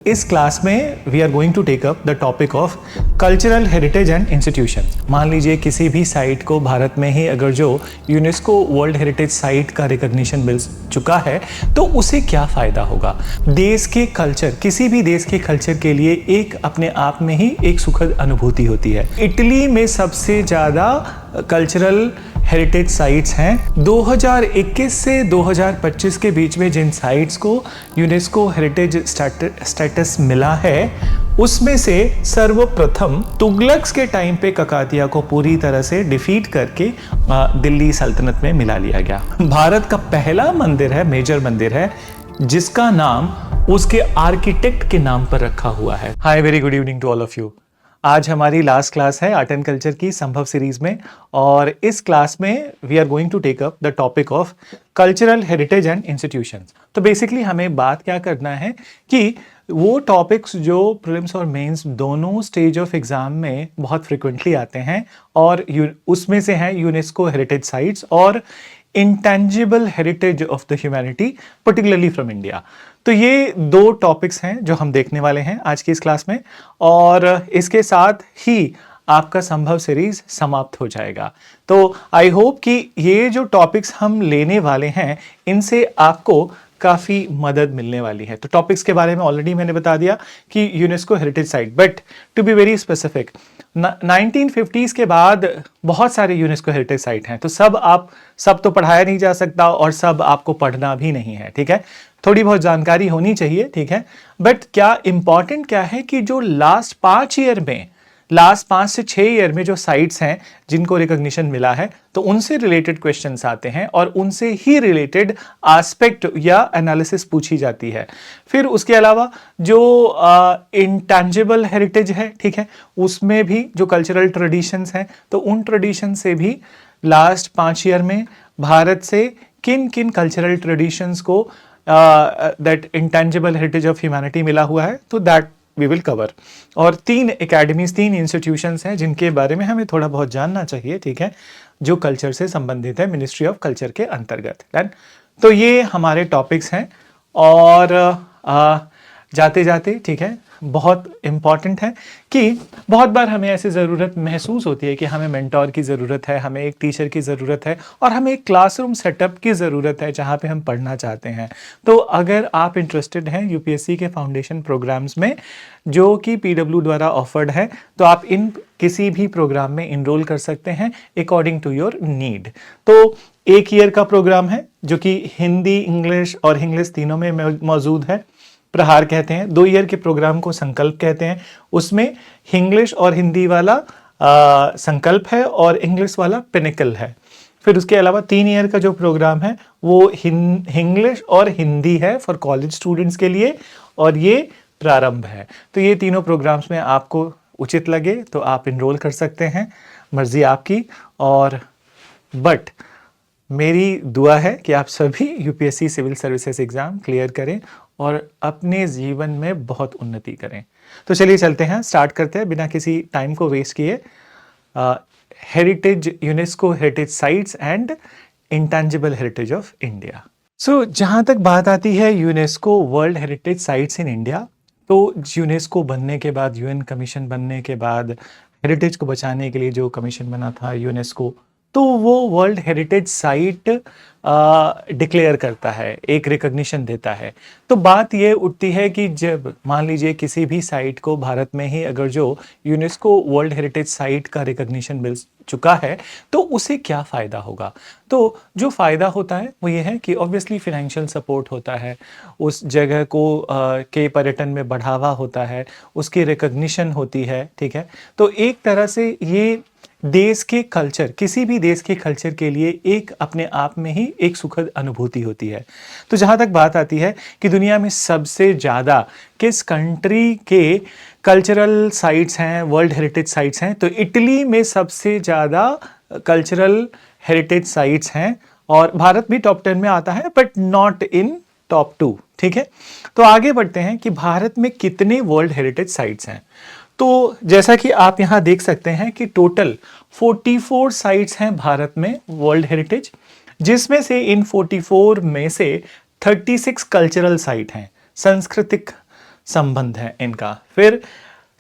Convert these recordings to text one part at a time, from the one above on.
इस क्लास में we are going to take up the topic of cultural heritage and institution. मान लीजिए किसी भी साइट को भारत में ही अगर जो यूनेस्को वर्ल्ड हेरिटेज साइट का रिकॉग्निशन मिल चुका है तो उसे क्या फ़ायदा होगा। देश के कल्चर, किसी भी देश के कल्चर के लिए एक अपने आप में ही एक सुखद अनुभूति होती है। इटली में सबसे ज़्यादा कल्चरल हेरिटेज साइट्स हैं। 2021 से 2025 के बीच में जिन साइट्स को यूनेस्को हेरिटेज स्टेटस मिला है उसमें से सर्वप्रथम तुगलक्स के टाइम पे ककातिया को पूरी तरह से डिफीट करके दिल्ली सल्तनत में मिला लिया गया। भारत का पहला मंदिर है, मेजर मंदिर है, जिसका नाम उसके आर्किटेक्ट के नाम पर रखा हुआ है। Hi, very good evening to all of you. आज हमारी लास्ट क्लास है आर्ट एंड कल्चर की संभव सीरीज में, और इस क्लास में we are going to take up the topic of cultural heritage and institutions. तो बेसिकली हमें बात क्या करना है कि वो टॉपिक्स जो प्रीलिम्स और मेंस दोनों स्टेज ऑफ एग्जाम में बहुत फ्रिक्वेंटली आते हैं, और उसमें से हैं यूनेस्को हेरिटेज साइट्स और intangible heritage of the humanity, particularly from India. तो ये दो टॉपिक्स हैं जो हम देखने वाले हैं आज की इस क्लास में, और इसके साथ ही आपका संभव सीरीज समाप्त हो जाएगा। तो आई होप कि ये जो टॉपिक्स हम लेने वाले हैं इनसे आपको काफ़ी मदद मिलने वाली है। तो टॉपिक्स के बारे में ऑलरेडी मैंने बता दिया कि UNESCO heritage site, but to be very specific 1950s के बाद बहुत सारे यूनेस्को हेरिटेज साइट हैं। तो सब तो पढ़ाया नहीं जा सकता और सब आपको पढ़ना भी नहीं है, ठीक है। थोड़ी बहुत जानकारी होनी चाहिए, ठीक है। बट क्या इंपॉर्टेंट क्या है कि जो लास्ट 5 से 6 ईयर में जो साइट्स हैं जिनको रिकॉग्निशन मिला है, तो उनसे रिलेटेड क्वेश्चंस आते हैं और उनसे ही रिलेटेड एस्पेक्ट या एनालिसिस पूछी जाती है। फिर उसके अलावा जो इंटेंजिबल हेरिटेज है, ठीक है, उसमें भी जो कल्चरल ट्रेडिशंस हैं, तो उन ट्रेडिशन से भी लास्ट 5 ईयर में भारत से किन किन कल्चरल ट्रेडिशंस को that intangible heritage of humanity मिला हुआ है, तो दैट वी विल कवर। और 3 एकेडमीज, 3 इंस्टीट्यूशंस हैं जिनके बारे में हमें थोड़ा बहुत जानना चाहिए, ठीक है, जो कल्चर से संबंधित है, मिनिस्ट्री ऑफ कल्चर के अंतर्गत। तो ये हमारे टॉपिक्स हैं, और जाते जाते, ठीक है, बहुत इम्पॉर्टेंट है कि बहुत बार हमें ऐसी ज़रूरत महसूस होती है कि हमें मेंटोर की ज़रूरत है, हमें एक टीचर की ज़रूरत है, और हमें एक क्लासरूम सेटअप की ज़रूरत है जहाँ पे हम पढ़ना चाहते हैं। तो अगर आप इंटरेस्टेड हैं यूपीएससी के फाउंडेशन प्रोग्राम्स में जो कि पीडब्ल्यू द्वारा ऑफर्ड है, तो आप इन किसी भी प्रोग्राम में इनरोल कर सकते हैं अकॉर्डिंग टू योर नीड। तो 1 ईयर का प्रोग्राम है जो कि हिंदी, इंग्लिश और इंग्लिश तीनों में मौजूद है, प्रहार कहते हैं। 2 ईयर के प्रोग्राम को संकल्प कहते हैं, उसमें इंग्लिश और हिंदी वाला संकल्प है और इंग्लिश वाला पिनिकल है। फिर उसके अलावा 3 ईयर का जो प्रोग्राम है वो इंग्लिश और हिंदी है फॉर कॉलेज स्टूडेंट्स के लिए, और ये प्रारंभ है। तो ये तीनों प्रोग्राम्स में आपको उचित लगे तो आप इनरोल कर सकते हैं, मर्जी आपकी। और बट मेरी दुआ है कि आप सभी UPSC civil services exam clear करें और अपने जीवन में बहुत उन्नति करें। तो चलिए चलते हैं, स्टार्ट करते हैं बिना किसी टाइम को वेस्ट किए। Heritage, UNESCO heritage sites and intangible heritage of India. So जहाँ तक बात आती है UNESCO world heritage sites in India, तो यूनेस्को बनने के बाद, यूएन कमीशन बनने के बाद, हेरिटेज को बचाने के लिए जो कमीशन बना था यूनेस्को, तो वो वर्ल्ड हेरिटेज साइट डिक्लेयर करता है, एक रिकॉग्निशन देता है। तो बात ये उठती है कि जब मान लीजिए किसी भी साइट को भारत में ही अगर जो यूनेस्को वर्ल्ड हेरिटेज साइट का रिकॉग्निशन मिल चुका है तो उसे क्या फ़ायदा होगा। तो जो फ़ायदा होता है वो ये है कि ऑब्वियसली फिनेंशियल सपोर्ट होता है, उस जगह को के पर्यटन में बढ़ावा होता है, उसकी रिकॉग्निशन होती है, ठीक है। तो एक तरह से ये देश के कल्चर, किसी भी देश के कल्चर के लिए एक अपने आप में ही एक सुखद अनुभूति होती है। तो जहाँ तक बात आती है कि दुनिया में सबसे ज़्यादा किस कंट्री के कल्चरल साइट्स हैं, वर्ल्ड हेरिटेज साइट्स हैं, तो इटली में सबसे ज़्यादा कल्चरल हेरिटेज साइट्स हैं, और भारत भी टॉप 10 में आता है बट नॉट इन टॉप 2, ठीक है। तो आगे बढ़ते हैं कि भारत में कितने वर्ल्ड हेरिटेज साइट्स हैं। तो जैसा कि आप यहाँ देख सकते हैं कि टोटल 44 साइट्स हैं भारत में वर्ल्ड हेरिटेज, जिसमें से इन 44 में से 36 कल्चरल साइट हैं, सांस्कृतिक संबंध है इनका। फिर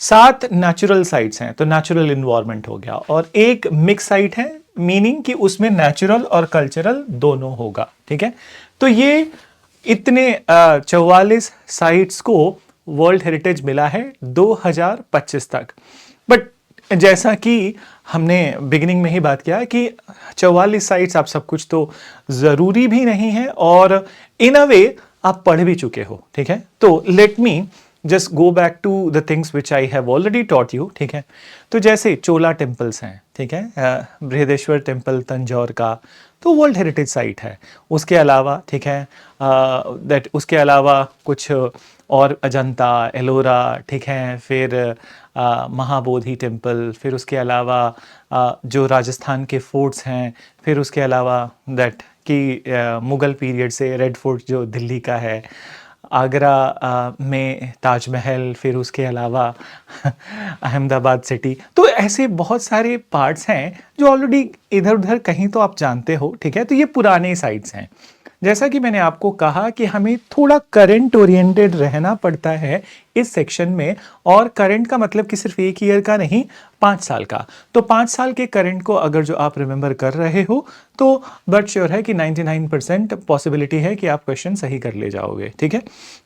7 नेचुरल साइट्स हैं, तो नेचुरल इन्वायरमेंट हो गया, और एक मिक्स साइट है, मीनिंग कि उसमें नेचुरल और कल्चरल दोनों होगा। ठीक है, तो ये इतने 44 साइट्स को वर्ल्ड हेरिटेज मिला है 2025 तक। बट जैसा कि हमने बिगिनिंग में ही बात किया कि 44 साइट्स आप सब कुछ तो जरूरी भी नहीं है, और इन अ वे आप पढ़ भी चुके हो। ठीक है, तो let me just go back to the things which I have already taught you. ठीक है, तो जैसे चोला टेम्पल्स हैं, ठीक है, बृहदेश्वर टेम्पल तंजौर का, तो वर्ल्ड हेरिटेज साइट है। उसके अलावा, ठीक है, उसके अलावा कुछ और अजंता, एलोरा, ठीक है, फिर महाबोधि टेम्पल, फिर उसके अलावा जो राजस्थान के फोर्ट्स हैं, फिर उसके अलावा दैट कि मुगल पीरियड से रेड फोर्ट जो दिल्ली का है, आगरा में ताजमहल, फिर उसके अलावा अहमदाबाद सिटी। तो ऐसे बहुत सारे पार्ट्स हैं जो ऑलरेडी इधर उधर कहीं तो आप जानते हो। ठीक है, तो ये पुराने साइट्स हैं। जैसा कि मैंने आपको कहा कि हमें थोड़ा करंट ओरिएंटेड रहना पड़ता है इस सेक्शन में, और करंट का मतलब कि सिर्फ एक ईयर का नहीं, 5 साल का। तो 5 साल के करंट को अगर जो आप रिमेंबर कर रहे हो तो बट श्योर है कि 99% पॉसिबिलिटी है कि आप क्वेश्चन सही कर ले जाओगे। ठीक है,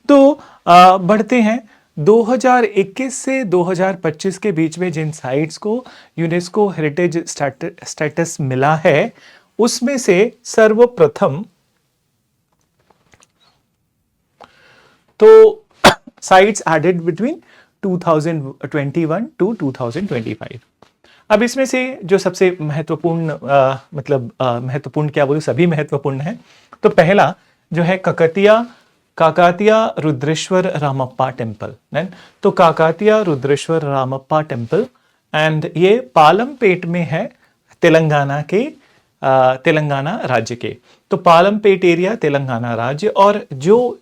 तो बढ़ते हैं। 2021 से 2025 के बीच में जिन साइट्स को यूनेस्को हेरिटेज स्टेटस मिला है, उसमें से सर्वप्रथम तो साइट्स एडेड बिटवीन 2021 टू 2025। अब इसमें से जो सबसे महत्वपूर्ण महत्वपूर्ण क्या बोलूं, सभी महत्वपूर्ण है। तो पहला जो है काकातिया रुद्रेश्वर रामप्पा टेम्पल। तो काकातिया रुद्रेश्वर रामप्पा टेम्पल, एंड ये पालमपेट में है, तेलंगाना राज्य के। तो पालमपेट एरिया तेलंगाना राज्य, और जो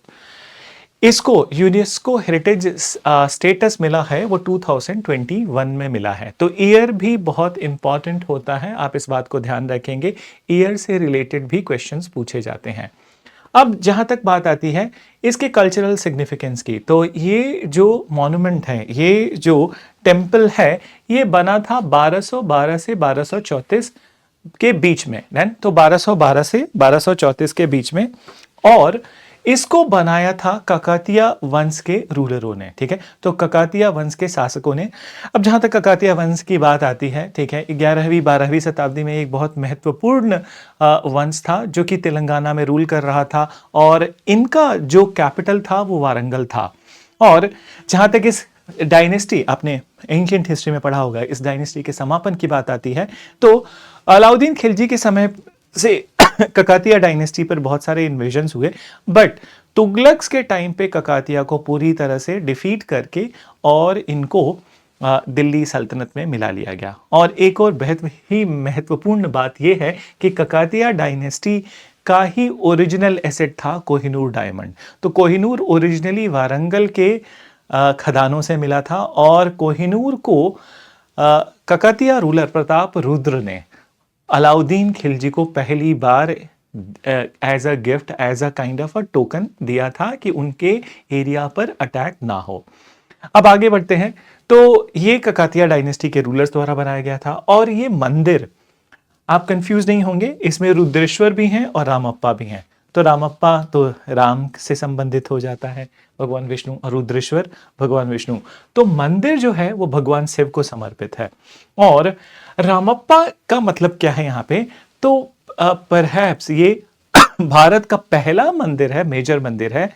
इसको यूनेस्को हेरिटेज स्टेटस मिला है वो 2021 में मिला है। तो ईयर भी बहुत इंपॉर्टेंट होता है, आप इस बात को ध्यान रखेंगे। ईयर से रिलेटेड भी क्वेश्चंस पूछे जाते हैं। अब जहां तक बात आती है इसके कल्चरल सिग्निफिकेंस की, तो ये जो मॉन्यूमेंट है, ये जो टेम्पल है, ये बना था 1212 से 1234 के बीच में। तो 1212 से 1234 के बीच में, और इसको बनाया था ककातिया वंश के रूलरों ने। ठीक है, तो ककातिया वंश के शासकों ने। अब जहां तक ककातिया वंश की बात आती है, ठीक है, 11वीं 12वीं शताब्दी में एक बहुत महत्वपूर्ण वंश था जो कि तेलंगाना में रूल कर रहा था, और इनका जो कैपिटल था वो वारंगल था। और जहां तक इस डायनेस्टी, आपने एंशिएंट हिस्ट्री में पढ़ा होगा, इस डायनेस्टी के समापन की बात आती है, तो अलाउद्दीन खिलजी के समय से ककातिया डायनेस्टी पर बहुत सारे इन्वेजन्स हुए, बट तुगलक्स के टाइम पे ककातिया को पूरी तरह से डिफीट करके और इनको दिल्ली सल्तनत में मिला लिया गया। और एक और बहुत ही महत्वपूर्ण बात यह है कि ककातिया डायनेस्टी का ही ओरिजिनल एसेट था कोहिनूर डायमंड। तो कोहिनूर ओरिजिनली वारंगल के खदानों से मिला था, और कोहिनूर को ककातिया रूलर प्रताप रुद्र ने अलाउद्दीन खिलजी को पहली बार as a gift, as a kind of a token दिया था कि उनके एरिया पर अटैक ना हो। अब आगे बढ़ते हैं। तो ये ककातिया डायनेस्टी के रूलर्स द्वारा बनाया गया था, और ये मंदिर, आप कंफ्यूज नहीं होंगे, इसमें रुद्रेश्वर भी हैं और रामप्पा भी हैं। तो रामप्पा तो राम से संबंधित हो जाता है, भगवान विष्णु, और रुद्रेश्वर भगवान विष्णु। तो मंदिर जो है वो भगवान शिव को समर्पित है। और रामप्पा का मतलब क्या है यहाँ पे, तो परहैप्स ये भारत का पहला मंदिर है, मेजर मंदिर है,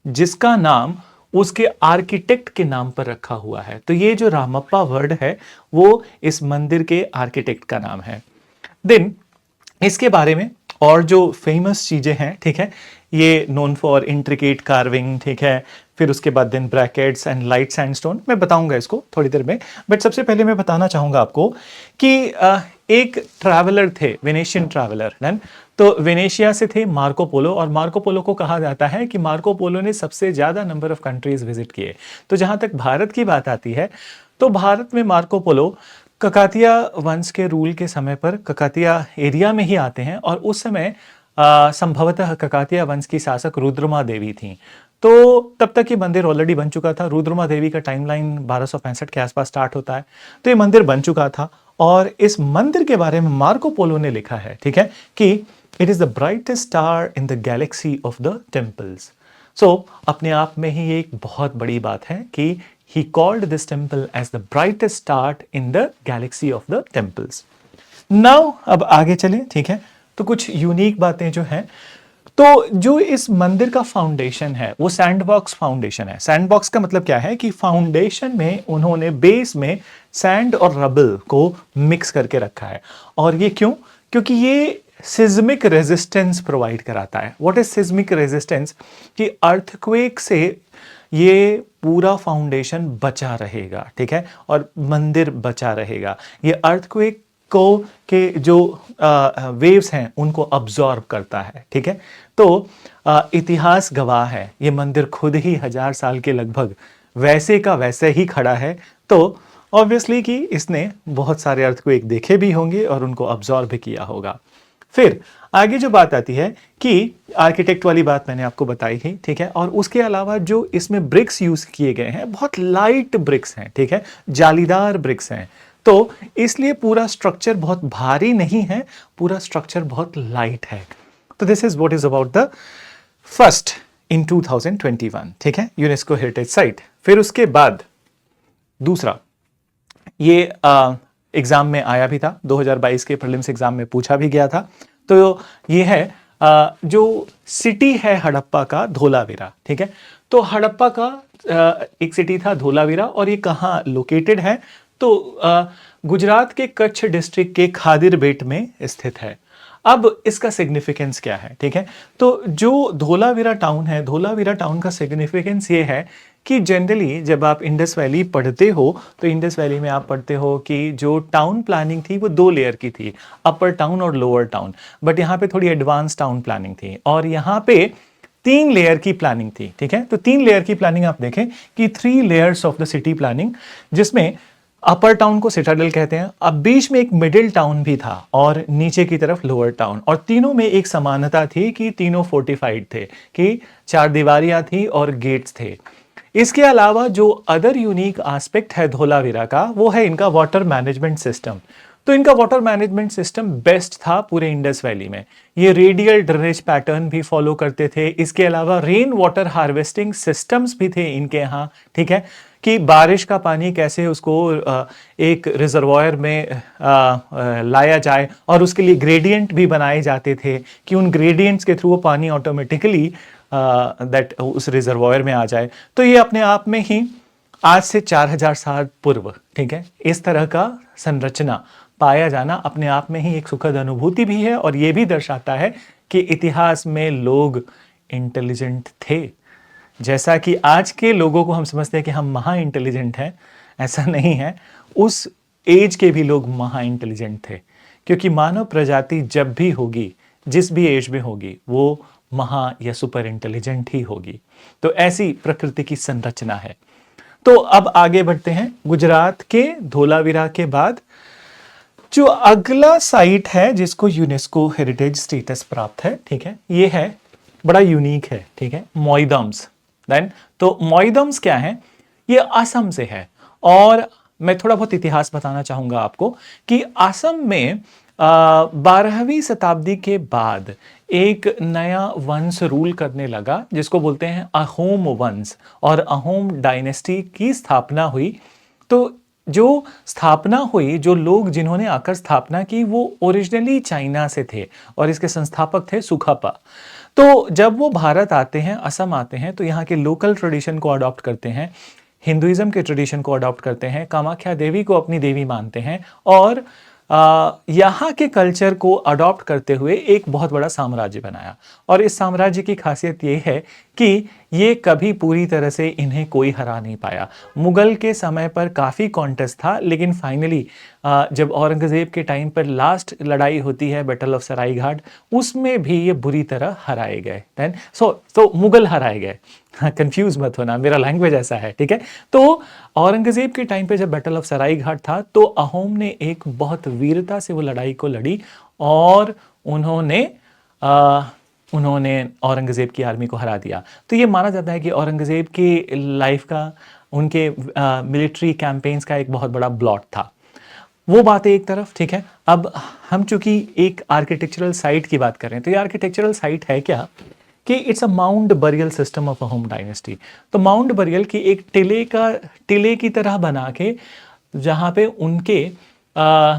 जिसका नाम उसके आर्किटेक्ट के नाम पर रखा हुआ है। तो ये जो रामप्पा वर्ड है वो इस मंदिर के आर्किटेक्ट का नाम है। देन इसके बारे में और जो फेमस चीजें हैं, ठीक है, ये नोन फॉर इंट्रिकेट कार्विंग, ठीक है, फिर उसके बाद then brackets and light sandstone, मैं बताऊंगा इसको थोड़ी देर में। बट सबसे पहले मैं बताना चाहूंगा आपको कि एक ट्रैवलर थे, वेनेशियन ट्रैवलर, तो वेनेशिया से थे मार्को पोलो, और मार्को पोलो को कहा जाता है कि मार्को पोलो ने सबसे ज्यादा नंबर ऑफ कंट्रीज विजिट किए। तो जहां तक भारत की बात आती है, तो भारत में मार्को पोलो ककातिया वंश के रूल के समय पर ककातिया एरिया में ही आते हैं, और उस समय संभवतः ककातिया वंश की शासक रुद्रमा देवी थी। तो तब तक ये मंदिर ऑलरेडी बन चुका था। रुद्रमा देवी का टाइमलाइन 1265 के आसपास स्टार्ट होता है, तो ये मंदिर बन चुका था। और इस मंदिर के बारे में मार्को पोलो ने लिखा है, ठीक है, कि it is the brightest star in the galaxy of the temples. So अपने आप में ही एक बहुत बड़ी बात है कि he called this temple as the brightest star in the galaxy of the temples. Now अब आगे चलें, ठीक है। तो कुछ यूनिक बातें जो हैं, तो जो इस मंदिर का फाउंडेशन है वो सैंडबॉक्स फाउंडेशन है। सैंडबॉक्स का मतलब क्या है कि फाउंडेशन में उन्होंने बेस में सैंड और रबल को मिक्स करके रखा है। और ये क्यों? क्योंकि ये सिज्मिक रेजिस्टेंस प्रोवाइड कराता है। What is seismic resistance? कि अर्थक्वेक से ये पूरा फाउंडेशन बचा रहेगा, ठीक है, और मंदिर बचा रहेगा। ये अर्थक्वेक को के जो वेव्स हैं उनको अब्जॉर्ब करता है, ठीक है। तो इतिहास गवाह है, ये मंदिर खुद ही 1000 साल के लगभग वैसे का वैसे ही खड़ा है। तो ऑब्वियसली कि इसने बहुत सारे अर्थक्वेक देखे भी होंगे और उनको अब्जॉर्ब भी किया होगा। फिर आगे जो बात आती है कि आर्किटेक्ट वाली बात मैंने आपको बताई थी, ठीक है। और उसके अलावा जो इसमें ब्रिक्स यूज किए गए हैं बहुत लाइट ब्रिक्स हैं, ठीक है, जालीदार ब्रिक्स हैं। तो इसलिए पूरा स्ट्रक्चर बहुत भारी नहीं है, पूरा स्ट्रक्चर बहुत लाइट है। तो this is what is about the first in 2021, ठीक है, यूनेस्को हेरिटेज साइट। फिर उसके बाद दूसरा, ये एग्जाम में आया भी था, 2022 के प्रीलिम्स एग्जाम में पूछा भी गया था। तो ये है जो सिटी है हड़प्पा का, धोलावीरा, ठीक है। तो हड़प्पा का एक सिटी था धोलावीरा, और ये कहाँ लोकेटेड है? तो गुजरात के कच्छ डिस्ट्रिक्ट के खादिर बेट में स्थित है। अब इसका सिग्निफिकेंस क्या है, ठीक है। तो जो धोलावीरा टाउन है, धोलावीरा टाउन का सिग्निफिकेंस ये है कि जनरली जब आप इंडस वैली पढ़ते हो तो इंडस वैली में आप पढ़ते हो कि जो टाउन प्लानिंग थी वो 2 लेयर की थी, अपर टाउन और लोअर टाउन। बट यहाँ पे थोड़ी एडवांस टाउन प्लानिंग थी, और यहाँ पे 3 लेयर की प्लानिंग थी, ठीक है। तो 3 लेयर की प्लानिंग आप देखें कि 3 layers of the city planning, जिसमें अपर टाउन को सिटाडेल कहते हैं, अब बीच में एक मिडिल टाउन भी था और नीचे की तरफ लोअर टाउन, और तीनों में एक समानता थी कि तीनों फोर्टिफाइड थे, कि 4 दीवारियां थी और गेट्स थे। इसके अलावा जो अदर यूनिक एस्पेक्ट है धोलावीरा का, वो है इनका वाटर मैनेजमेंट सिस्टम। तो इनका वाटर मैनेजमेंट सिस्टम बेस्ट था पूरे इंडस वैली में। ये रेडियल ड्रेनेज पैटर्न भी फॉलो करते थे। इसके अलावा रेन वाटर हार्वेस्टिंग सिस्टम्स भी थे इनके यहाँ, ठीक है, कि बारिश का पानी कैसे उसको एक रिजर्वायर में लाया जाए, और उसके लिए ग्रेडियंट भी बनाए जाते थे कि उन ग्रेडियंट्स के थ्रू वो पानी ऑटोमेटिकली दैट उस रिजर्वायर में आ जाए। तो ये अपने आप में ही आज से 4000 साल पूर्व, ठीक है, इस तरह का संरचना पाया जाना अपने आप में ही एक सुखद अनुभूति भी है, और ये भी दर्शाता है कि इतिहास में लोग इंटेलिजेंट थे। जैसा कि आज के लोगों को हम समझते हैं कि हम महा इंटेलिजेंट हैं, ऐसा नहीं है। उस एज के भी लोग महा इंटेलिजेंट थे, क्योंकि मानव प्रजाति जब भी होगी, जिस भी एज में होगी, वो महा या सुपर इंटेलिजेंट ही होगी। तो ऐसी प्रकृति की संरचना है। तो अब आगे बढ़ते हैं। गुजरात के धोलावीरा के बाद जो अगला साइट है जिसको यूनेस्को हेरिटेज स्टेटस प्राप्त है, ठीक है, ये है बड़ा यूनिक है, ठीक है, मोइदम्स। देन तो मोइदम्स क्या है? ये असम से है, और मैं थोड़ा बहुत इतिहास बताना चाहूंगा आपको कि असम में 12वीं शताब्दी के बाद एक नया वंश रूल करने लगा जिसको बोलते हैं अहोम वंश, और अहोम डायनेस्टी की स्थापना हुई। तो जो स्थापना हुई, जो लोग जिन्होंने आकर स्थापना की, वो ओरिजिनली चाइना से थे और इसके संस्थापक थे सुखापा। तो जब वो भारत आते हैं, असम आते हैं, तो यहाँ के लोकल ट्रेडिशन को अडॉप्ट करते हैं, हिंदुइज्म के ट्रेडिशन को अडॉप्ट करते हैं, कामाख्या देवी को अपनी देवी मानते हैं, और यहाँ के कल्चर को अडॉप्ट करते हुए एक बहुत बड़ा साम्राज्य बनाया। और इस साम्राज्य की खासियत ये है कि ये कभी पूरी तरह से इन्हें कोई हरा नहीं पाया। मुगल के समय पर काफ़ी कॉन्टेस्ट था, लेकिन फाइनली जब औरंगज़ेब के टाइम पर लास्ट लड़ाई होती है बैटल ऑफ सरायघाट, उसमें भी ये बुरी तरह हराए गए। देन सो मुगल हराए गए, कंफ्यूज मत होना, मेरा लैंग्वेज ऐसा है, ठीक है। तो औरंगज़ेब के टाइम पे जब बैटल ऑफ सरायघाट था, तो अहोम ने एक बहुत वीरता से वो लड़ाई को लड़ी, और उन्होंने उन्होंने औरंगज़ेब की आर्मी को हरा दिया। तो ये माना जाता है कि औरंगज़ेब की लाइफ का, उनके मिलिट्री कैंपेन्स का एक बहुत बड़ा ब्लॉट था। वो बात है एक तरफ, ठीक है। अब हम चूंकि एक आर्किटेक्चरल साइट की बात कर रहे हैं, तो ये आर्किटेक्चरल साइट है क्या कि it's a mount burial system of a home dynasty. तो माउंट बरियल की एक टिले की तरह बना के, जहाँ पे उनके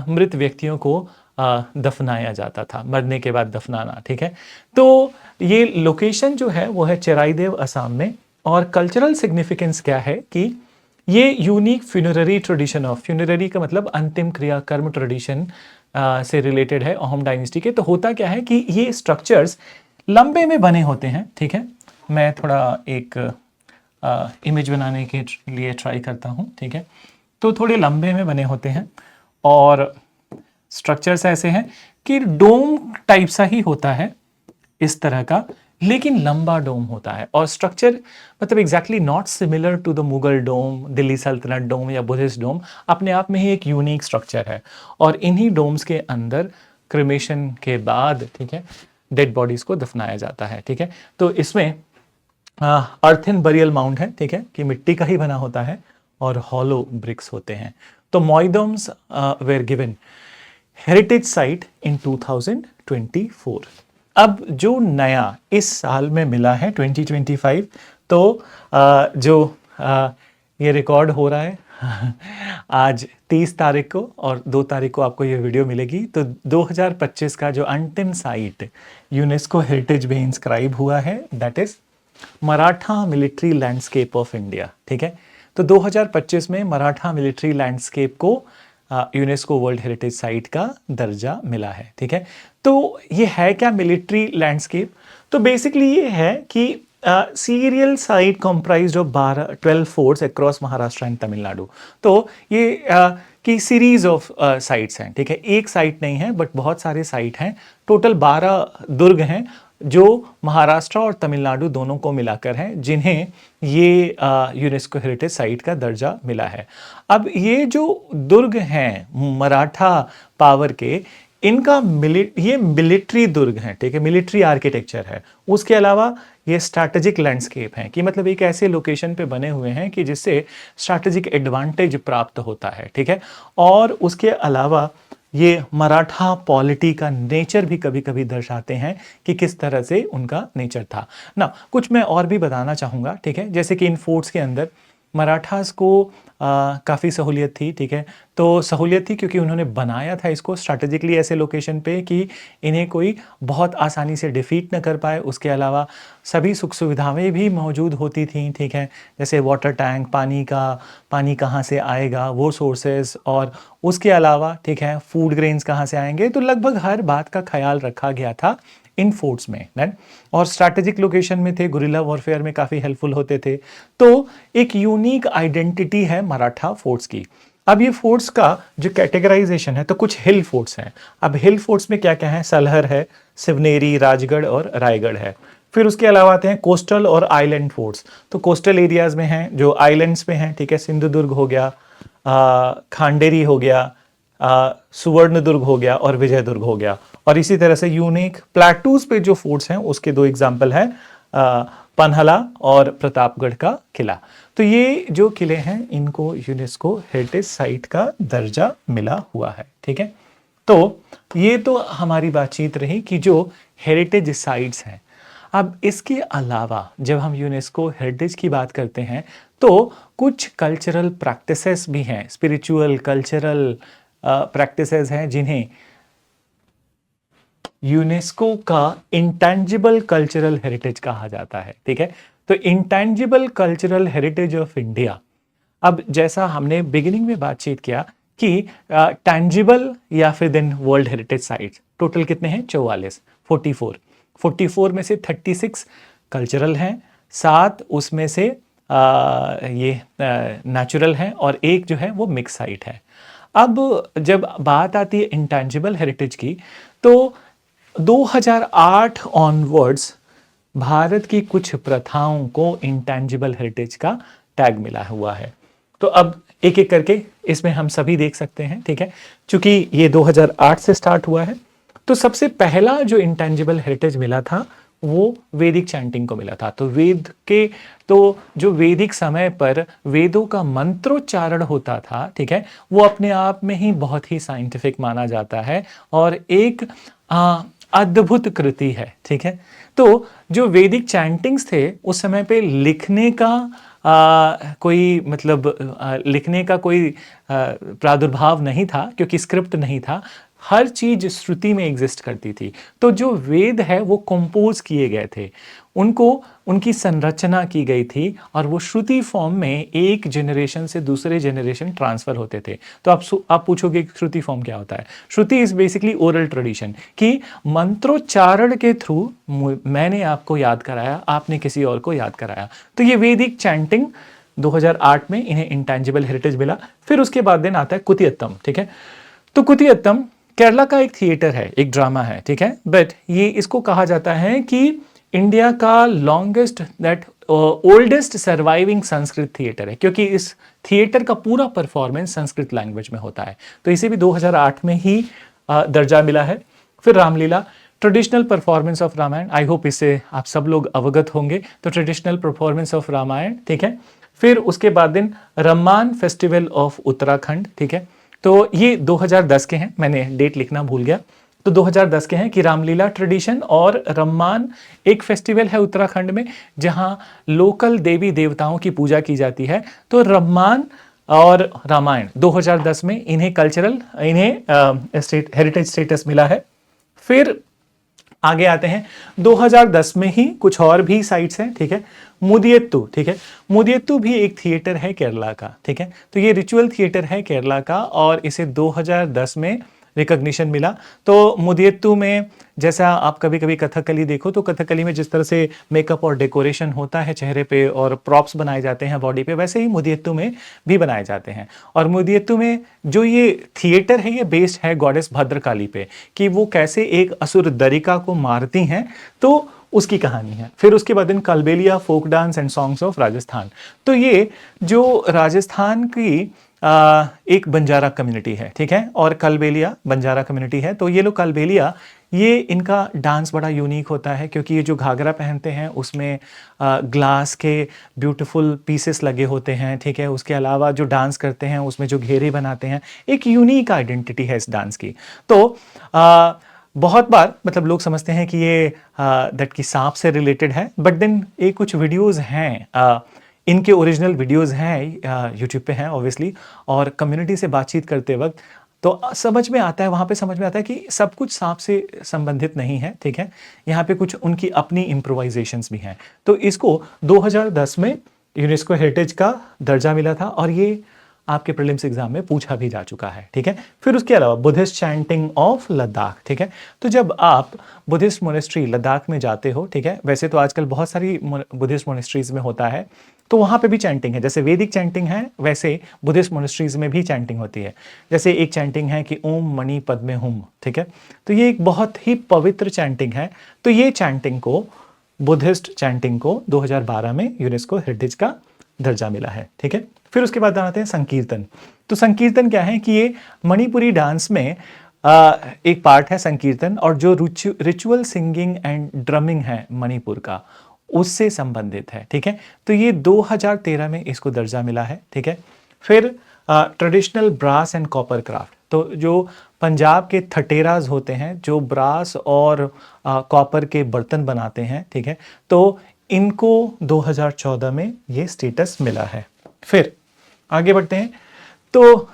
मृत व्यक्तियों को दफनाया जाता था, मरने के बाद दफनाना, ठीक है। तो ये लोकेशन जो है वो है चेराईदेव, असम में। और कल्चरल सिग्निफिकेंस क्या है कि ये unique funerary tradition of, funerary का मतलब अंतिम क्रिया कर्म ट्रेडिशन से रिलेटेड है अहोम डायनेस्टी के। तो होता क्या है कि ये स्ट्रक्चर्स लंबे में बने होते हैं, ठीक है। मैं थोड़ा एक इमेज बनाने के लिए ट्राई करता हूँ, ठीक है। तो थोड़े लंबे में बने होते हैं और स्ट्रक्चर्स ऐसे हैं कि डोम टाइप सा ही होता है इस तरह का, लेकिन लंबा डोम होता है। और स्ट्रक्चर मतलब exactly not similar to the Mughal dome, Delhi Sultanate dome या बुद्धिस्ट डोम, अपने आप में ही एक यूनिक स्ट्रक्चर है। और इन्हीं डोम्स के अंदर क्रिमेशन के बाद, ठीक है, डेड बॉडीज को दफनाया जाता है, ठीक है। तो इसमें अर्थिन बरियल माउंट है, ठीक है, कि मिट्टी का ही बना होता है और हॉलो ब्रिक्स होते हैं। तो मोइडम्स वेर गिवन हेरिटेज साइट इन 2024। अब जो नया इस साल में मिला है 2025, तो जो ये रिकॉर्ड हो रहा है आज 30 तारीख को, और 2 तारीख को आपको ये वीडियो मिलेगी। तो 2025 का जो अंतिम साइट यूनेस्को हेरिटेज में इंस्क्राइब हुआ है, that is Maratha military landscape of India, ठीक है। तो 2025 में मराठा मिलिट्री लैंडस्केप को यूनेस्को वर्ल्ड हेरिटेज साइट का दर्जा मिला है, ठीक है। तो ये है क्या मिलिट्री लैंडस्केप? तो बेसिकली ये है कि serial site comprise of 12 forts across Maharashtra and Tamil Nadu. तो ये की सीरीज ऑफ साइट्स हैं, ठीक है। एक साइट नहीं है बट बहुत सारे साइट हैं। टोटल 12 दुर्ग हैं जो महाराष्ट्र और तमिलनाडु दोनों को मिलाकर हैं, जिन्हें ये यूनेस्को हेरिटेज साइट का दर्जा मिला है। अब ये जो दुर्ग हैं मराठा पावर के, इनका ये मिलिट्री दुर्ग हैं, ठीक है, मिलिट्री आर्किटेक्चर है। उसके अलावा ये स्ट्रैटेजिक लैंडस्केप हैं कि मतलब एक ऐसे लोकेशन पे बने हुए हैं कि जिससे स्ट्रैटेजिक एडवांटेज प्राप्त होता है, ठीक है। और उसके अलावा ये मराठा पॉलिटी का नेचर भी कभी कभी दर्शाते हैं कि किस तरह से उनका नेचर था ना। कुछ मैं और भी बताना चाहूँगा, ठीक है। जैसे कि इन फोर्ट्स के अंदर मराठास को काफ़ी सहूलियत थी, ठीक है। तो सहूलियत थी क्योंकि उन्होंने बनाया था इसको स्ट्रैटेजिकली ऐसे लोकेशन पे कि इन्हें कोई बहुत आसानी से डिफीट न कर पाए। उसके अलावा सभी सुख सुविधाएं भी मौजूद होती थी, ठीक है, जैसे वाटर टैंक, पानी कहाँ से आएगा, वो सोर्सेज, और उसके अलावा, ठीक है, फूड ग्रेन्स कहाँ से आएंगे। तो लगभग हर बात का ख्याल रखा गया था इन फोर्ट्स में, राइट। और स्ट्रैटेजिक लोकेशन में थे, गुरिल्ला वॉरफेयर में काफ़ी हेल्पफुल होते थे। तो एक यूनिक आइडेंटिटी है मराठा फोर्ट्स की। अब ये फोर्ट्स का जो कैटेगराइजेशन है, तो कुछ हिल फोर्ट्स हैं। अब हिल फोर्ट्स में क्या क्या है? सलहर है, सिवनेरी, राजगढ़ और रायगढ़ है। फिर उसके अलावा आते हैं कोस्टल और आइलैंड फोर्ट्स। तो कोस्टल एरियाज में हैं, जो आइलैंड्स में हैं, ठीक है, सिंधुदुर्ग हो गया, खांडेरी हो गया, सुवर्णदुर्ग हो गया और विजयदुर्ग हो गया। और इसी तरह से यूनिक प्लेटूज पे जो फोर्ट्स हैं उसके 2 एग्जाम्पल हैं, पन्हला और प्रतापगढ़ का किला। तो ये जो किले हैं इनको यूनेस्को हेरिटेज साइट का दर्जा मिला हुआ है, ठीक है। तो ये तो हमारी बातचीत रही कि जो हेरिटेज साइट्स हैं। अब इसके अलावा जब हम यूनेस्को हेरिटेज की बात करते हैं तो कुछ कल्चरल प्रैक्टिसेस भी हैं, स्पिरिचुअल कल्चरल प्रैक्टिसेस हैं, जिन्हें यूनेस्को का इंटेंजिबल कल्चरल हेरिटेज कहा जाता है, ठीक है। तो intangible cultural heritage of India, अब जैसा हमने बिगिनिंग में बातचीत किया कि टैंजिबल या फिर then world heritage sites total कितने हैं? 44 में से 36 कल्चरल हैं, 7 उसमें से ये नेचुरल हैं और एक जो है वो मिक्स साइट है। अब जब बात आती है इंटेंजिबल हेरिटेज की, तो 2008 ऑनवर्ड्स भारत की कुछ प्रथाओं को इंटेंजिबल हेरिटेज का टैग मिला हुआ है। तो अब एक एक करके इसमें हम सभी देख सकते हैं, ठीक है। चूंकि ये 2008 से स्टार्ट हुआ है, तो सबसे पहला जो इंटेंजिबल हेरिटेज मिला था वो वैदिक चैंटिंग को मिला था। तो जो वैदिक समय पर वेदों का मंत्रोच्चारण होता था, ठीक है, वो अपने आप में ही बहुत ही साइंटिफिक माना जाता है और एक अद्भुत कृति है, ठीक है। तो जो वैदिक चैंटिंग्स थे उस समय पे लिखने का लिखने का कोई प्रादुर्भाव नहीं था, क्योंकि स्क्रिप्ट नहीं था। हर चीज श्रुति में एग्जिस्ट करती थी। तो जो वेद है वो कंपोज किए गए थे, उनको उनकी संरचना की गई थी और वो श्रुति फॉर्म में एक जनरेशन से दूसरे जनरेशन ट्रांसफर होते थे। तो आप पूछोगे श्रुति फॉर्म क्या होता है? श्रुति इज बेसिकली ओरल ट्रेडिशन, कि मंत्रोच्चारण के थ्रू मैंने आपको याद कराया, आपने किसी और को याद कराया। तो ये वैदिक चैंटिंग 2008 में इन्हें इंटेंजिबल हेरिटेज मिला। फिर उसके बाद दिन आता है कुतियत्तम, ठीक है। तो कुतियत्तम केरला का एक थिएटर है, एक ड्रामा है, ठीक है, बट ये इसको कहा जाता है कि इंडिया का ओल्डेस्ट सर्वाइविंग संस्कृत थिएटर है, क्योंकि इस थिएटर का पूरा परफॉर्मेंस संस्कृत लैंग्वेज में होता है। तो इसे भी 2008 में ही दर्जा मिला है। फिर Ramlila, traditional performance of Ramayana, I hope इससे आप सब लोग अवगत होंगे। तो ट्रेडिशनल परफॉर्मेंस ऑफ रामायण, ठीक है। फिर उसके बाद दिन रम्मान फेस्टिवल ऑफ उत्तराखंड, ठीक है। तो ये 2010 के हैं, मैंने डेट लिखना भूल गया। तो 2010 के हैं कि रामलीला ट्रेडिशन और रम्मान एक फेस्टिवल है उत्तराखंड में, जहां लोकल देवी देवताओं की पूजा की जाती है। तो रम्मान और रामायण 2010 में इन्हें हेरिटेज स्टेटस मिला है। फिर आगे आते हैं 2010 में ही कुछ और भी साइट्स हैं, ठीक है। मुदियत्तु, ठीक है, मुदियत्तु भी एक थिएटर है केरला का, ठीक है। तो ये रिचुअल थिएटर है केरला का और इसे 2010 में रिकॉग्निशन मिला। तो मुदियत्तु में जैसा आप कभी कभी कथकली देखो, तो कथकली में जिस तरह से मेकअप और डेकोरेशन होता है चेहरे पे और प्रॉप्स बनाए जाते हैं बॉडी पे, वैसे ही मुदियत्तु में भी बनाए जाते हैं। और मुदियत्तु में जो ये थिएटर है ये बेस्ड है गॉडेस भद्रकाली पे, कि वो कैसे एक असुर दरिका को मारती हैं, तो उसकी कहानी है। फिर उसके बाद in Kalbelia folk dance and songs of Rajasthan. तो ये जो राजस्थान की एक बंजारा कम्युनिटी है, ठीक है, और कलबेलिया बंजारा कम्युनिटी है। तो ये लोग कलबेलिया, ये इनका डांस बड़ा यूनिक होता है, क्योंकि ये जो घाघरा पहनते हैं उसमें ग्लास के ब्यूटीफुल पीसेस लगे होते हैं, ठीक है। उसके अलावा जो डांस करते हैं उसमें जो घेरे बनाते हैं, एक यूनिक आइडेंटिटी है इस डांस की। तो बहुत बार मतलब लोग समझते हैं कि ये दैट की सांप से रिलेटेड है, बट देन एक कुछ वीडियोस हैं, इनके ओरिजिनल वीडियोस हैं, यूट्यूब पे हैं ऑब्वियसली, और कम्युनिटी से बातचीत करते वक्त तो समझ में आता है, वहाँ पे समझ में आता है कि सब कुछ सांप से संबंधित नहीं है, ठीक है। यहाँ पे कुछ उनकी अपनी इम्प्रोवाइजेशंस भी हैं। तो इसको 2010 में यूनेस्को हेरिटेज का दर्जा मिला था और ये आपके प्रीलिम्स एग्जाम में पूछा भी जा चुका है, ठीक है। फिर उसके अलावा बुद्धिस्ट चैंटिंग ऑफ लद्दाख, ठीक है। तो जब आप बुद्धिस्ट मोनेस्ट्री लद्दाख में जाते हो, ठीक है, वैसे तो आजकल बहुत सारी बुद्धिस्ट मोनेस्ट्रीज में होता है, तो वहाँ पे भी चैंटिंग है। जैसे वैदिक चैंटिंग है, वैसे बुद्धिस्ट मोनेस्ट्रीज में भी चैंटिंग होती है। जैसे एक चैंटिंग है कि ओम मणि पद्मे हुम, ठीक है। तो ये एक बहुत ही पवित्र चैंटिंग है। तो ये चैंटिंग को, बुद्धिस्ट चैंटिंग को 2012 में यूनेस्को हेरिटेज का दर्जा मिला है, ठीक है। फिर उसके बाद आते हैं संकीर्तन। तो संकीर्तन क्या है कि ये मणिपुरी डांस में एक पार्ट है संकीर्तन, और जो रिचुअल सिंगिंग एंड ड्रमिंग है मणिपुर का, उससे संबंधित है, ठीक है। तो ये 2013 में इसको दर्जा मिला है, ठीक है। फिर traditional brass and copper craft, तो जो पंजाब के थटेराज होते हैं जो ब्रास और कॉपर के बर्तन बनाते हैं, ठीक है, तो इनको 2014 में ये स्टेटस मिला है। फिर आगे बढ़ते हैं। तो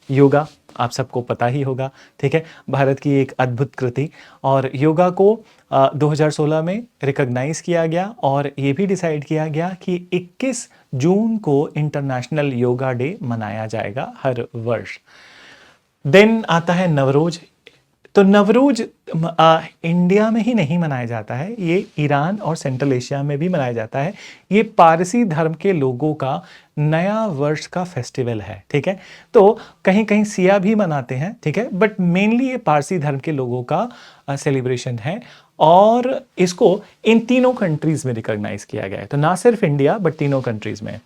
योगा आप सबको पता ही होगा, ठीक है, भारत की एक अद्भुत कृति, और योगा को 2016 में रिकॉग्नाइज किया गया और ये भी डिसाइड किया गया कि 21 जून को इंटरनेशनल योगा डे मनाया जाएगा हर वर्ष। देन आता है नवरोज। तो नवरोज इंडिया में ही नहीं मनाया जाता है, ये ईरान और सेंट्रल एशिया में भी मनाया जाता है। ये पारसी धर्म के लोगों का नया वर्ष का फेस्टिवल है, ठीक है। तो कहीं कहीं सिया भी मनाते हैं, ठीक है, बट मेनली ये पारसी धर्म के लोगों का सेलिब्रेशन है, और इसको इन तीनों कंट्रीज में रिकॉग्नाइज किया गया है। तो ना सिर्फ इंडिया बट तीनों कंट्रीज में।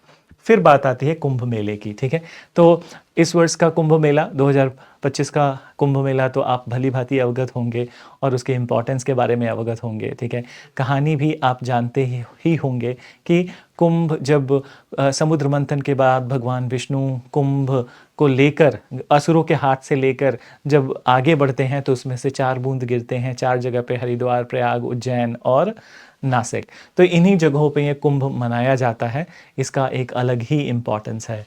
फिर बात आती है कुंभ मेले की, ठीक है। तो इस वर्ष का कुंभ मेला 2025 का कुंभ मेला तो आप भली भांति अवगत होंगे और उसके इम्पोर्टेंस के बारे में अवगत होंगे, ठीक है। कहानी भी आप जानते ही होंगे कि कुंभ जब समुद्र मंथन के बाद भगवान विष्णु कुंभ को लेकर, असुरों के हाथ से लेकर जब आगे बढ़ते हैं तो उसमें से 4 बूंद गिरते हैं 4 जगह पे, हरिद्वार, प्रयाग, उज्जैन और नासिक। तो इन्हीं जगहों पे ये कुंभ मनाया जाता है, इसका एक अलग ही इम्पोर्टेंस है।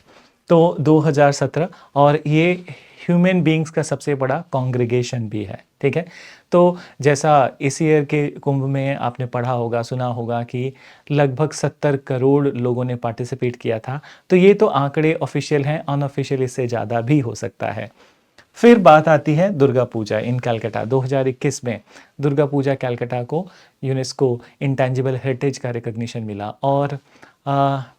तो 2017 और ये ह्यूमन बींग्स का सबसे बड़ा कॉन्ग्रीगेशन भी है, ठीक है। तो जैसा इस ईयर के कुंभ में आपने पढ़ा होगा, सुना होगा कि लगभग 70 करोड़ लोगों ने पार्टिसिपेट किया था। तो ये तो आंकड़े ऑफिशियल हैं, अनऑफिशियल इससे ज़्यादा भी हो सकता है। फिर बात आती है दुर्गा पूजा इन कलकत्ता। 2021 में दुर्गा पूजा कलकत्ता को यूनेस्को इंटेंजिबल हेरिटेज का रिकग्निशन मिला और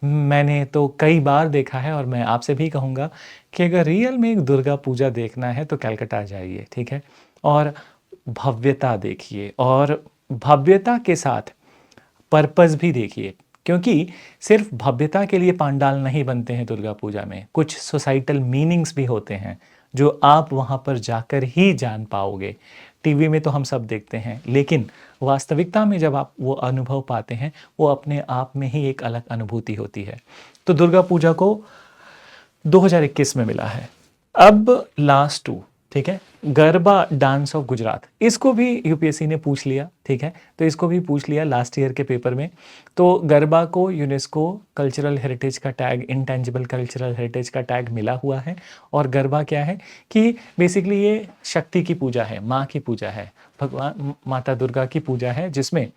मैंने तो कई बार देखा है और मैं आपसे भी कहूँगा कि अगर रियल में एक दुर्गा पूजा देखना है तो कलकत्ता जाइए, ठीक है। और भव्यता देखिए और भव्यता के साथ पर्पस भी देखिए, क्योंकि सिर्फ भव्यता के लिए पंडाल नहीं बनते हैं दुर्गा पूजा में, कुछ सोसाइटल मीनिंग्स भी होते हैं जो आप वहाँ पर जाकर ही जान पाओगे। टीवी में तो हम सब देखते हैं, लेकिन वास्तविकता में जब आप वो अनुभव पाते हैं वो अपने आप में ही एक अलग अनुभूति होती है। तो दुर्गा पूजा को 2021 में मिला है। अब लास्ट 2, ठीक है, गरबा डांस ऑफ गुजरात, इसको भी यूपीएससी ने पूछ लिया, ठीक है। तो इसको भी पूछ लिया लास्ट ईयर के पेपर में। तो गरबा को यूनेस्को कल्चरल हेरिटेज का टैग, इंटेंजिबल कल्चरल हेरिटेज का टैग मिला हुआ है। और गरबा क्या है कि बेसिकली ये शक्ति की पूजा है, माँ की पूजा है, भगवान माता दुर्गा की पूजा है, जिसमें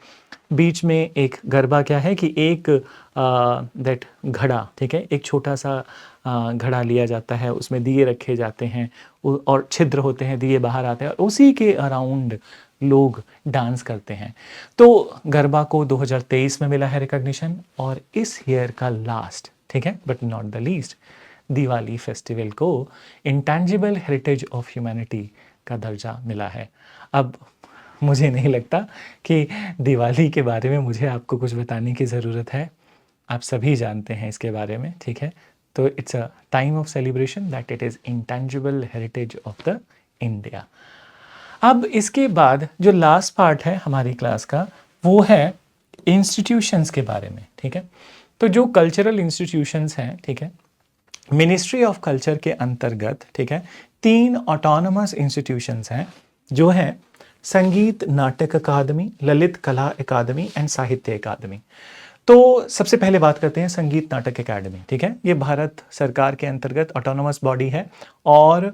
बीच में एक गरबा क्या है कि एक दैट घड़ा, ठीक है, एक छोटा सा घड़ा लिया जाता है, उसमें दिए रखे जाते हैं और छिद्र होते हैं, दिए बाहर आते हैं और उसी के अराउंड लोग डांस करते हैं। तो गरबा को 2023 में मिला है रिकॉग्निशन। और इस ईयर का लास्ट, ठीक है, but not the least, Diwali festival को इंटेंजिबल हेरिटेज ऑफ ह्यूमैनिटी का दर्जा मिला है। अब मुझे नहीं लगता कि दिवाली के बारे में मुझे आपको कुछ बताने की ज़रूरत है, आप सभी जानते हैं इसके बारे में, ठीक है। तो it's a time of celebration that it is intangible heritage of the India. अब इसके बाद जो लास्ट पार्ट है हमारी क्लास का वो है इंस्टीट्यूशंस के बारे में, ठीक है। तो जो कल्चरल इंस्टीट्यूशंस हैं, ठीक है, मिनिस्ट्री ऑफ कल्चर के अंतर्गत, ठीक है, 3 ऑटोनमस इंस्टीट्यूशंस हैं जो हैं संगीत नाटक अकादमी, ललित कला अकादमी एंड साहित्य अकादमी। तो सबसे पहले बात करते हैं संगीत नाटक अकादमी, ठीक है। ये भारत सरकार के अंतर्गत ऑटोनमस बॉडी है और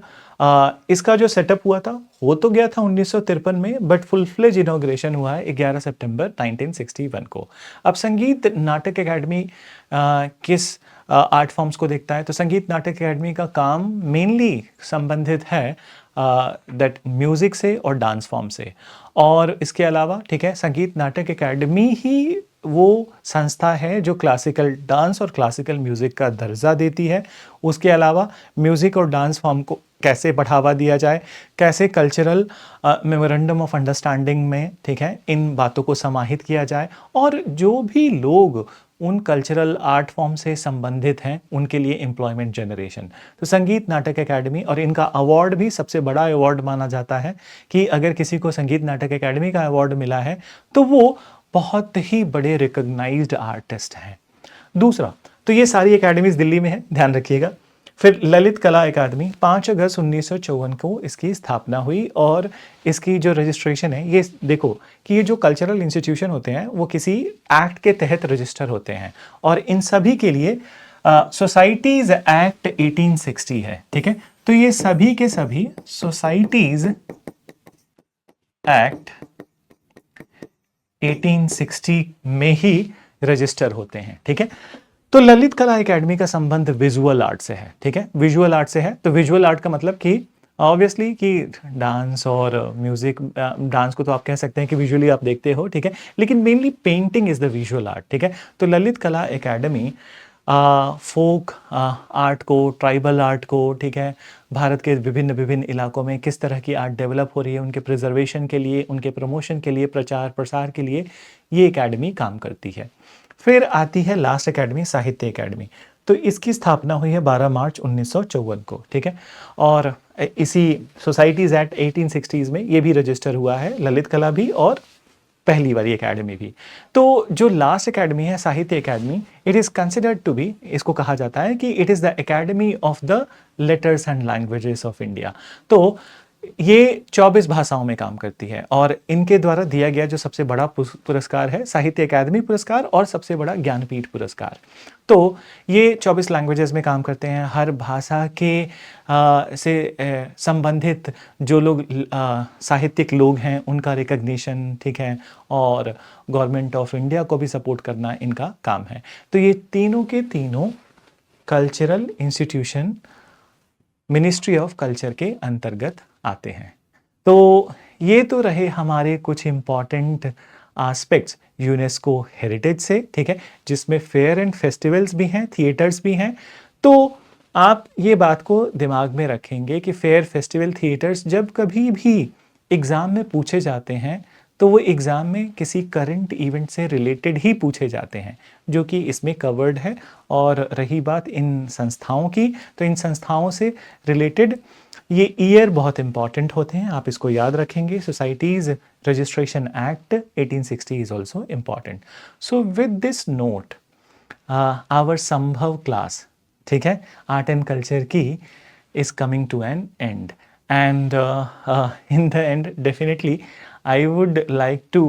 इसका जो सेटअप हुआ था वो तो गया था 1953 में, बट फुल फ्लेज इनॉग्रेशन हुआ है 11 सितंबर 1961 को। अब संगीत नाटक अकादमी किस आर्ट फॉर्म्स को देखता है? तो संगीत नाटक अकादमी का काम मेनली संबंधित है दैट म्यूज़िक से और डांस फॉर्म से। और इसके अलावा, ठीक है, संगीत नाटक अकादमी ही वो संस्था है जो क्लासिकल डांस और क्लासिकल म्यूज़िक का दर्जा देती है। उसके अलावा म्यूज़िक और डांस फॉर्म को कैसे बढ़ावा दिया जाए, कैसे कल्चरल मेमोरेंडम ऑफ अंडरस्टैंडिंग में, ठीक है, इन बातों को समाहित किया जाए और जो भी लोग उन कल्चरल आर्ट फॉर्म से संबंधित हैं उनके लिए एम्प्लॉयमेंट जनरेशन। तो संगीत नाटक अकादमी, और इनका अवार्ड भी सबसे बड़ा अवार्ड माना जाता है कि अगर किसी को संगीत नाटक अकादमी का अवार्ड मिला है तो वो बहुत ही बड़े रिकॉग्नाइज्ड आर्टिस्ट हैं। दूसरा, तो ये सारी एकेडमीज दिल्ली में है, ध्यान रखिएगा। फिर ललित कला अकादमी 5 अगस्त 1954 को इसकी स्थापना हुई और इसकी जो रजिस्ट्रेशन है, ये देखो कि ये जो कल्चरल इंस्टीट्यूशन होते हैं वो किसी एक्ट के तहत रजिस्टर होते हैं और इन सभी के लिए सोसाइटीज एक्ट 1860 है, ठीक है। तो ये सभी के सभी सोसाइटीज एक्ट 1860 में ही रजिस्टर होते हैं, ठीक है। तो ललित कला एकेडमी का संबंध विजुअल आर्ट से है, ठीक है, विजुअल आर्ट से है। तो विजुअल आर्ट का मतलब कि ऑब्वियसली कि डांस और म्यूजिक, डांस को तो आप कह सकते हैं कि विजुअली आप देखते हो, ठीक है, लेकिन mainly painting is the visual art, ठीक है। तो ललित कला एकेडमी फोक आर्ट को, ट्राइबल आर्ट को, ठीक है, भारत के विभिन्न विभिन्न इलाकों में किस तरह की आर्ट डेवलप हो रही है उनके प्रिजर्वेशन के लिए, उनके प्रमोशन के लिए, प्रचार प्रसार के लिए ये एकेडमी काम करती है। फिर आती है लास्ट एकेडमी, साहित्य एकेडमी। तो इसकी स्थापना हुई है 12 मार्च 1954 को, ठीक है। और इसी सोसाइटीज़ एक्ट 1860s में ये भी रजिस्टर हुआ है, ललित कला भी और पहली वाली एकेडमी भी। तो जो लास्ट एकेडमी है, Sahitya academy, it is considered to be, इसको कहा जाता है कि it is the academy of the letters and languages of India. तो ये 24 भाषाओं में काम करती है और इनके द्वारा दिया गया जो सबसे बड़ा पुरस्कार है साहित्य अकादमी पुरस्कार और सबसे बड़ा ज्ञानपीठ पुरस्कार। तो ये 24 लैंग्वेजेस में काम करते हैं। हर भाषा के से संबंधित जो लोग साहित्यिक लोग हैं उनका रिकग्निशन, ठीक है, और गवर्नमेंट ऑफ इंडिया को भी सपोर्ट करना इनका काम है। तो ये तीनों के तीनों cultural institution ministry of culture के अंतर्गत आते हैं। तो ये तो रहे हमारे कुछ इम्पॉर्टेंट एस्पेक्ट्स यूनेस्को हेरिटेज से, ठीक है, जिसमें फेयर एंड फेस्टिवल्स भी हैं, थिएटर्स भी हैं। तो आप ये बात को दिमाग में रखेंगे कि फेयर, फेस्टिवल, थिएटर्स जब कभी भी एग्ज़ाम में पूछे जाते हैं तो वो एग्ज़ाम में किसी करंट इवेंट से रिलेटेड ही पूछे जाते हैं, जो कि इसमें कवर्ड है। और रही बात इन संस्थाओं की, तो इन संस्थाओं से रिलेटेड ये ईयर बहुत इंपॉर्टेंट होते हैं, आप इसको याद रखेंगे। Societies registration act 1860 is also important. So with this note our Sambhav class, ठीक है, आर्ट एंड कल्चर की is coming to an end, and in the end definitely I would like to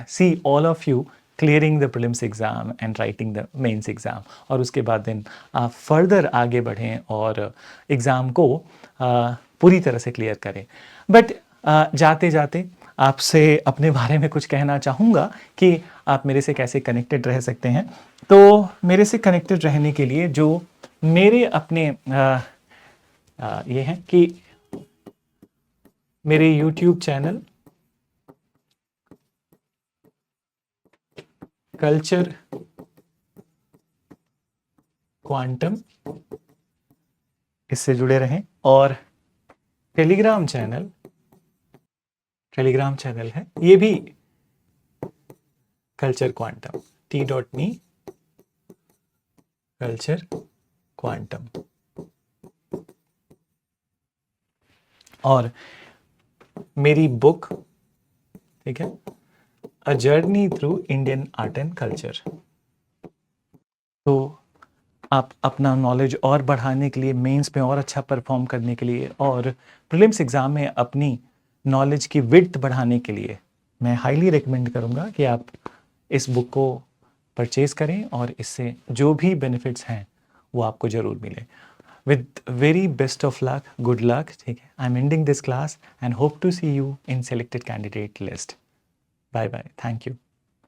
see all of you clearing the prelims exam and writing the mains exam, और उसके बाद दिन आप further आगे बढ़ें और exam को पूरी तरह से क्लियर करें। बट जाते जाते आपसे अपने बारे में कुछ कहना चाहूँगा कि आप मेरे से कैसे कनेक्टेड रह सकते हैं। तो मेरे से कनेक्टेड रहने के लिए जो मेरे अपने ये हैं कि मेरे YouTube चैनल कल्चर क्वांटम, इससे जुड़े रहें, और टेलीग्राम चैनल है, ये भी culture quantum, t.me culture quantum. और मेरी बुक, ठीक है, a journey through Indian art and culture. तो आप अपना नॉलेज और बढ़ाने के लिए, मेंस में और अच्छा परफॉर्म करने के लिए और प्रीलिम्स एग्ज़ाम में अपनी नॉलेज की विड्थ बढ़ाने के लिए मैं हाईली रिकमेंड करूँगा कि आप इस बुक को परचेज़ करें और इससे जो भी बेनिफिट्स हैं वो आपको ज़रूर मिले। With very best of luck, good luck, ठीक है। I'm ending this class and hope to see you in selected candidate list. Bye bye. Thank you.